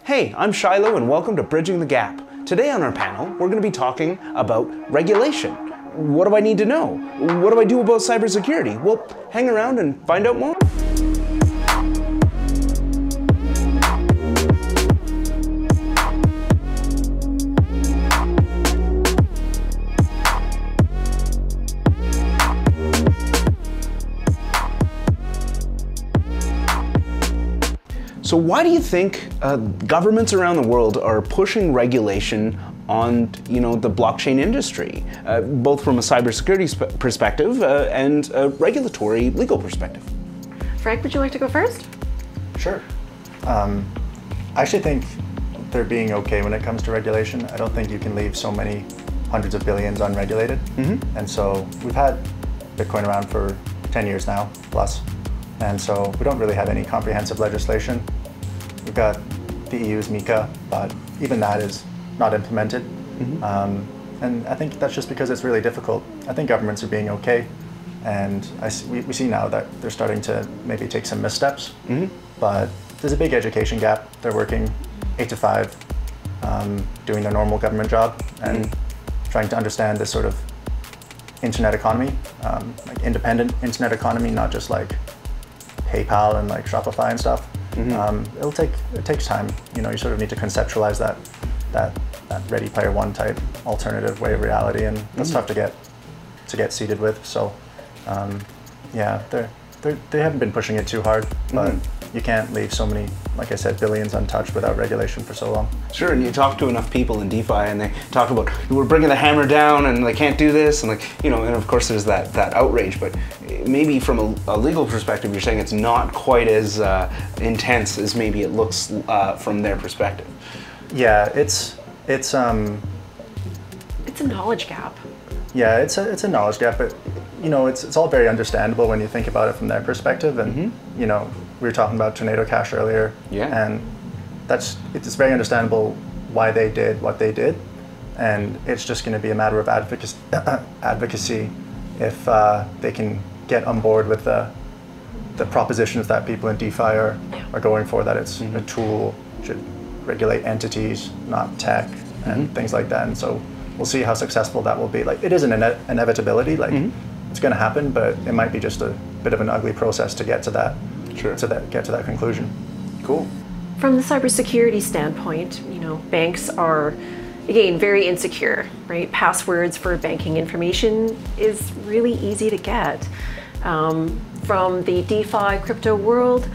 Hey, I'm Shylo and welcome to Bridging the Gap. Today on our panel, we're going to be talking about regulation. What do I need to know? What do I do about cybersecurity? Well, hang around and find out more. So why do you think governments around the world are pushing regulation on, the blockchain industry, both from a cybersecurity perspective and a regulatory legal perspective? Frank, would you like to go first? Sure. I actually think they're being okay when it comes to regulation. I don't think you can leave so many hundreds of billions unregulated. And so we've had Bitcoin around for 10 years now, plus. And so we don't really have any comprehensive legislation. We've got the EU's MiCA, but even that is not implemented. And I think that's just because it's really difficult. I think governments are being okay, and we see now that they're starting to maybe take some missteps, but there's a big education gap. They're working 8 to 5, doing their normal government job, and trying to understand this sort of internet economy, like independent internet economy, not just like PayPal and like Shopify and stuff. It takes time. You sort of need to conceptualize that Ready Player One type alternative way of reality, and that's tough to get seated with. So, yeah, they haven't been pushing it too hard, but you can't leave so many, like I said, billions untouched without regulation for so long. Sure, and you talk to enough people in DeFi and they talk about, we're bringing the hammer down and they can't do this, and and of course there's that outrage, but maybe from a legal perspective, you're saying it's not quite as intense as maybe it looks from their perspective. Yeah, it's a knowledge gap. Yeah, it's a knowledge gap, but it's all very understandable when you think about it from their perspective. And we were talking about Tornado Cash earlier, and it's very understandable why they did what they did, and it's just going to be a matter of advocacy if they can get on board with the propositions that people in DeFi are going for, that it's a tool, should regulate entities, not tech, and things like that. And so we'll see how successful that will be. Like, it is an inevitability, like it's going to happen, but it might be just a bit of an ugly process to get to that, get to that conclusion. Cool. From the cybersecurity standpoint, banks are, again, very insecure, right? Passwords for banking information is really easy to get. From the DeFi crypto world,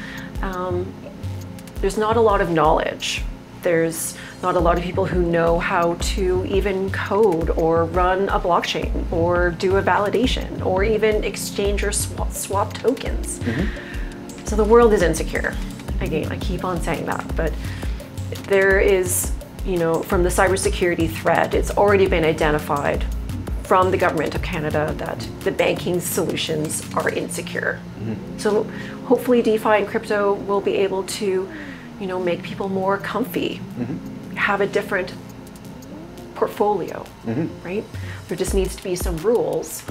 there's not a lot of knowledge. There's not a lot of people who know how to even code or run a blockchain or do a validation or even exchange or swap tokens. So the world is insecure. Again, I keep on saying that, but there is, from the cybersecurity threat, it's already been identified from the government of Canada that the banking solutions are insecure. So hopefully DeFi and crypto will be able to make people more comfy, have a different portfolio, right? There just needs to be some rules.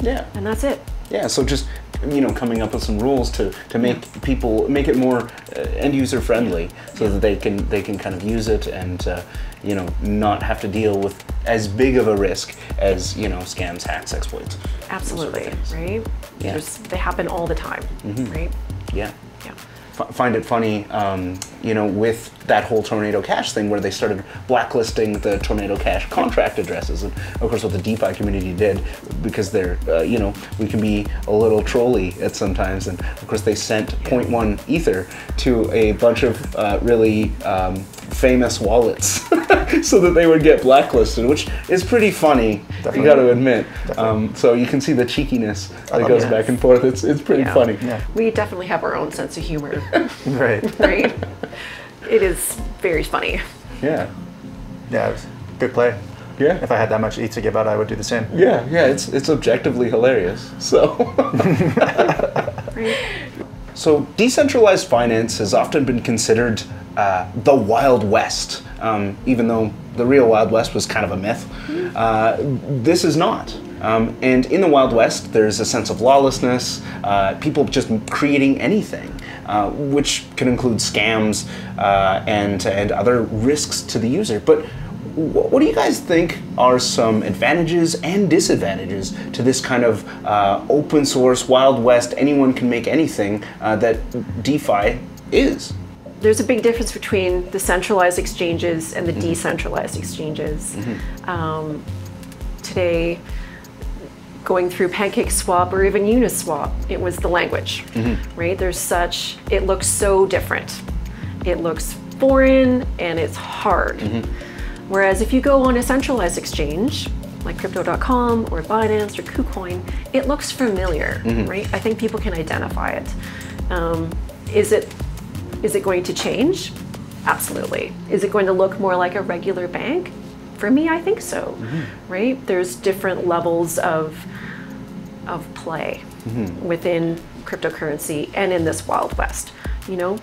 Yeah. And that's it. Yeah, so just, coming up with some rules to make it more end user friendly, so that they can kind of use it and, not have to deal with as big of a risk as, scams, hacks, exploits. Absolutely, sort of right? Yeah. They happen all the time, right? Yeah. Yeah. Find it funny, with that whole Tornado Cash thing where they started blacklisting the Tornado Cash contract addresses, and of course what the DeFi community did, because they're, we can be a little trolly at sometimes, and of course they sent 0.1 Ether to a bunch of really famous wallets so that they would get blacklisted, which is pretty funny. Definitely. You got to admit. So you can see the cheekiness that goes back and forth. It's pretty funny. Yeah. We definitely have our own sense of humor. Right. Right? It is very funny. Yeah. Yeah, it was good play. Yeah. If I had that much ETH to give out, I would do the same. Yeah, it's objectively hilarious. So. Right. So decentralized finance has often been considered the Wild West, even though the real Wild West was kind of a myth. This is not. And in the Wild West, there's a sense of lawlessness, people just creating anything. which can include scams and other risks to the user. But what do you guys think are some advantages and disadvantages to this kind of open source, Wild West, anyone can make anything that DeFi is? There's a big difference between the centralized exchanges and the decentralized exchanges. Today, going through PancakeSwap or even Uniswap, it was the language, right? It looks so different. It looks foreign and it's hard. Whereas if you go on a centralized exchange, like crypto.com or Binance or KuCoin, it looks familiar, right? I think people can identify it. Is it going to change? Absolutely. Is it going to look more like a regular bank? For me, I think so, right? There's different levels of play within cryptocurrency and in this Wild West. You know,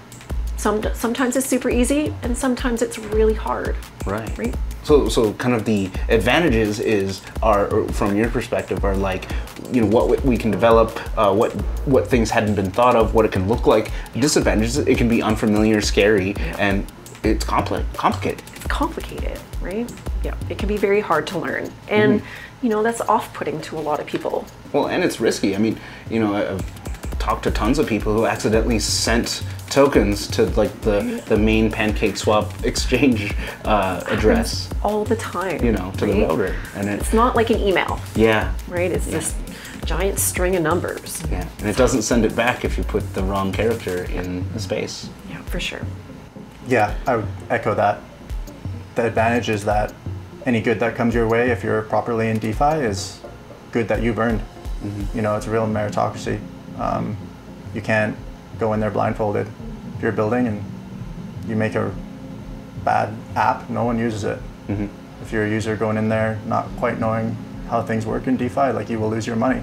sometimes it's super easy and sometimes it's really hard. Right. So kind of the advantages are from your perspective are like, you know, what we can develop, what things hadn't been thought of, what it can look like. Disadvantages, it can be unfamiliar, scary, and it's complicated. It's complicated, right? Yeah, it can be very hard to learn, and you know, that's off-putting to a lot of people. Well, and it's risky. I mean, you know, I've talked to tons of people who accidentally sent tokens to like the main PancakeSwap exchange address all the time. You know, to the router, and it's not like an email. Yeah. Right. It's this giant string of numbers. Yeah, and it doesn't send it back if you put the wrong character in the space. Yeah, for sure. Yeah, I would echo that. The advantage is that any good that comes your way, if you're properly in DeFi, is good that you've earned. You know, it's a real meritocracy. You can't go in there blindfolded. If you're building and you make a bad app, no one uses it. If you're a user going in there not quite knowing how things work in DeFi, like, you will lose your money.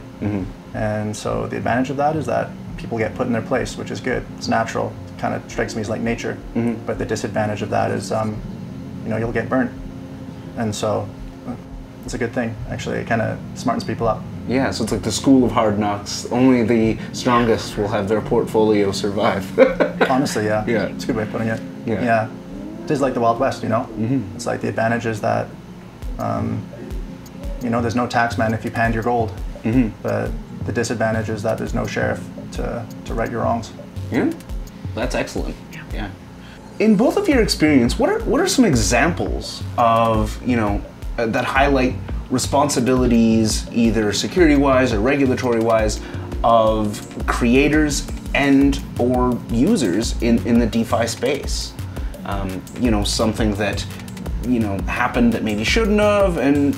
And so the advantage of that is that people get put in their place, which is good. It's natural. It kind of strikes me as like nature. But the disadvantage of that is, you know, you'll get burnt. And so it's a good thing, actually. It kind of smartens people up. Yeah, so it's like the school of hard knocks. Only the strongest will have their portfolio survive. Honestly, yeah. Yeah. It's a good way of putting it. Yeah. It is like the Wild West, you know? It's like the advantage is that, you know, there's no tax man if you panned your gold. But the disadvantage is that there's no sheriff to right your wrongs. Yeah, that's excellent. Yeah. In both of your experience, what are some examples of, you know, that highlight responsibilities, either security-wise or regulatory-wise, of creators and or users in the DeFi space? You know, something that, you know, happened that maybe shouldn't have, and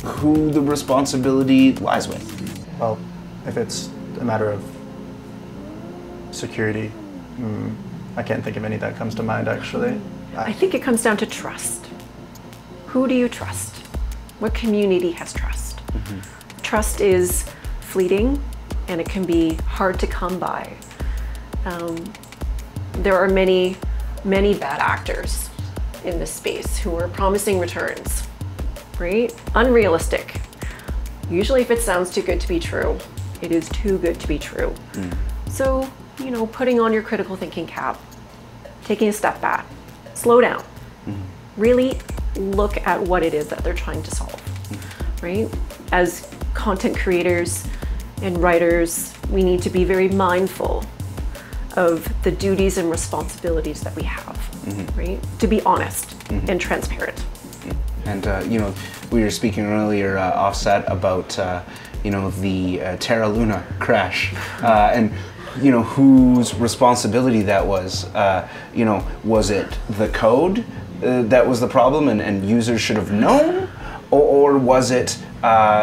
who the responsibility lies with. Well, if it's a matter of security, I can't think of any that comes to mind, actually. I think it comes down to trust. Who do you trust? What community has trust? Trust is fleeting, and it can be hard to come by. There are many bad actors in this space who are promising returns, right? Unrealistic. Usually if it sounds too good to be true, it is too good to be true. So, you know, putting on your critical thinking cap, taking a step back, slow down, really look at what it is that they're trying to solve, right? As content creators and writers, we need to be very mindful of the duties and responsibilities that we have, right? To be honest and transparent. And, you know, we were speaking earlier offset about, you know, the Terra Luna crash and, you know, whose responsibility that was. You know, was it the code that was the problem and users should have known? Or was it,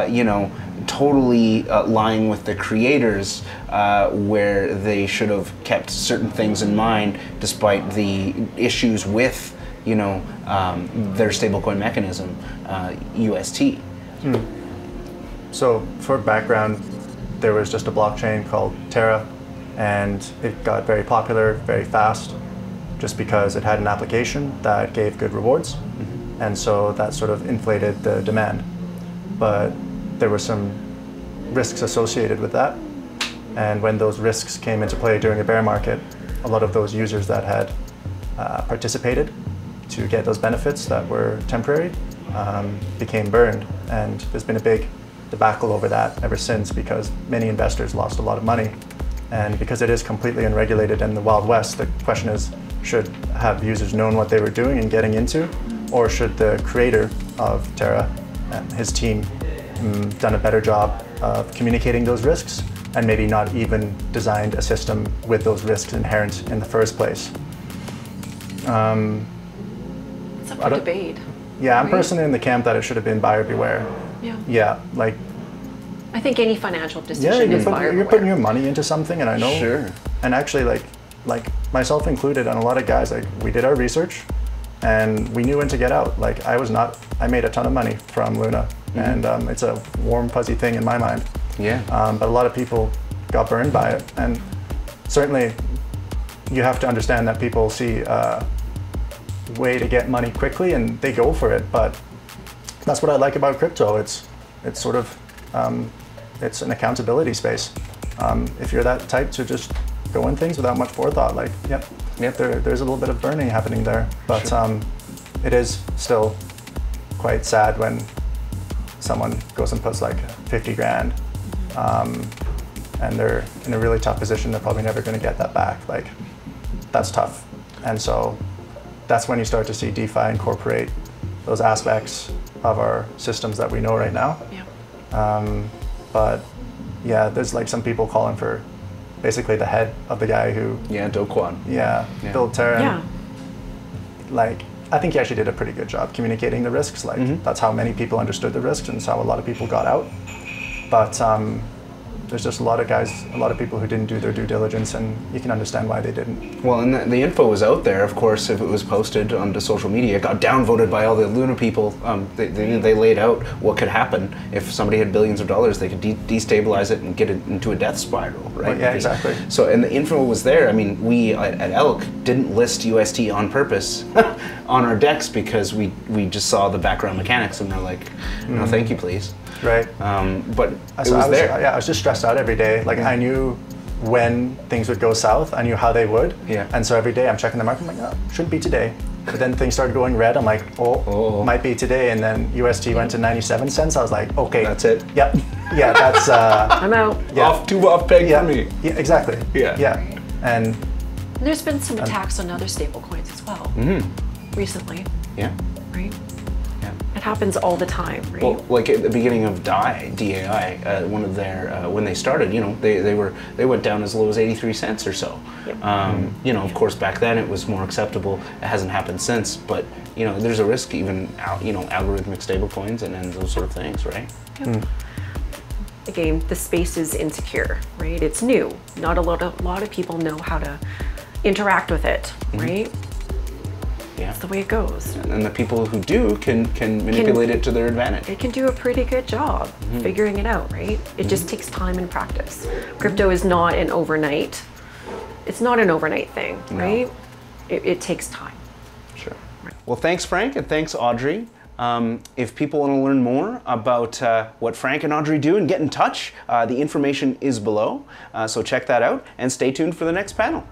you know, totally lying with the creators where they should have kept certain things in mind despite the issues with, you know, their stablecoin mechanism, UST? So for background, there was just a blockchain called Terra, and it got very popular very fast just because it had an application that gave good rewards. And so that sort of inflated the demand. But there were some risks associated with that. And when those risks came into play during a bear market, a lot of those users that had participated to get those benefits that were temporary became burned. And there's been a big debacle over that ever since, because many investors lost a lot of money. And because it is completely unregulated in the Wild West, the question is, should have users known what they were doing and getting into, or should the creator of Terra and his team done a better job of communicating those risks and maybe not even designed a system with those risks inherent in the first place? It's up for debate. Yeah, I'm right? personally in the camp that it should have been buyer beware. Yeah. Yeah, like, I think any financial decision is buyer beware. you're putting your money into something, and I know. Sure. And actually, like myself included, and a lot of guys, like, we did our research, and we knew when to get out. Like, I made a ton of money from Luna, and it's a warm, fuzzy thing in my mind. Yeah. But a lot of people got burned by it, and certainly, you have to understand that people see a way to get money quickly, and they go for it. But that's what I like about crypto. It's sort of it's an accountability space. If you're that type to just go in things without much forethought, like, yep, there's a little bit of burning happening there. But sure. It is still quite sad when someone goes and puts like 50 grand and they're in a really tough position. They're probably never going to get that back. Like, that's tough. And so that's when you start to see DeFi incorporate those aspects of our systems that we know right now. Yeah. But yeah, there's like some people calling for basically the head of the guy who Do Kwon. built Terra. Yeah. Like, I think he actually did a pretty good job communicating the risks. Like, that's how many people understood the risks, and it's how a lot of people got out. But there's just a lot of people who didn't do their due diligence, and you can understand why they didn't. Well, and the info was out there, of course. If it was posted onto social media, it got downvoted by all the Luna people. They laid out what could happen if somebody had billions of dollars. They could destabilize it and get it into a death spiral, right? Well, yeah, exactly. So, and the info was there. I mean, we at Elk didn't list UST on purpose on our decks because we just saw the background mechanics and we're like, no, thank you, please. Right. But it was there. I was just stressed out every day. Like, I knew when things would go south. I knew how they would. Yeah. And so every day I'm checking the market. I'm like, oh, shouldn't be today. But then things started going red. I'm like, might be today. And then UST went to 97 cents. I was like, okay. That's it. Yep. Yeah, that's... I'm out. Yeah. Off peg for me. Yeah, exactly. Yeah. Yeah. And There's been some attacks on other stable coins as well recently. Yeah. Right? Yeah. It happens all the time, right? Well, like at the beginning of DAI, one of their when they started, they went down as low as 83 cents or so. Yep. Of course, back then it was more acceptable. It hasn't happened since, but there's a risk even algorithmic stablecoins and those sort of things, right? Yep. Again, the space is insecure, right? It's new. Not a lot of people know how to interact with it, right? Yeah. That's the way it goes. And the people who do can manipulate it to their advantage. It can do a pretty good job figuring it out, right? It just takes time and practice. Crypto is not an overnight. It's not an overnight thing, right? It takes time. Sure. Right. Well, thanks, Frank, and thanks, Audrey. If people want to learn more about what Frank and Andrey do and get in touch, the information is below. So check that out and stay tuned for the next panel.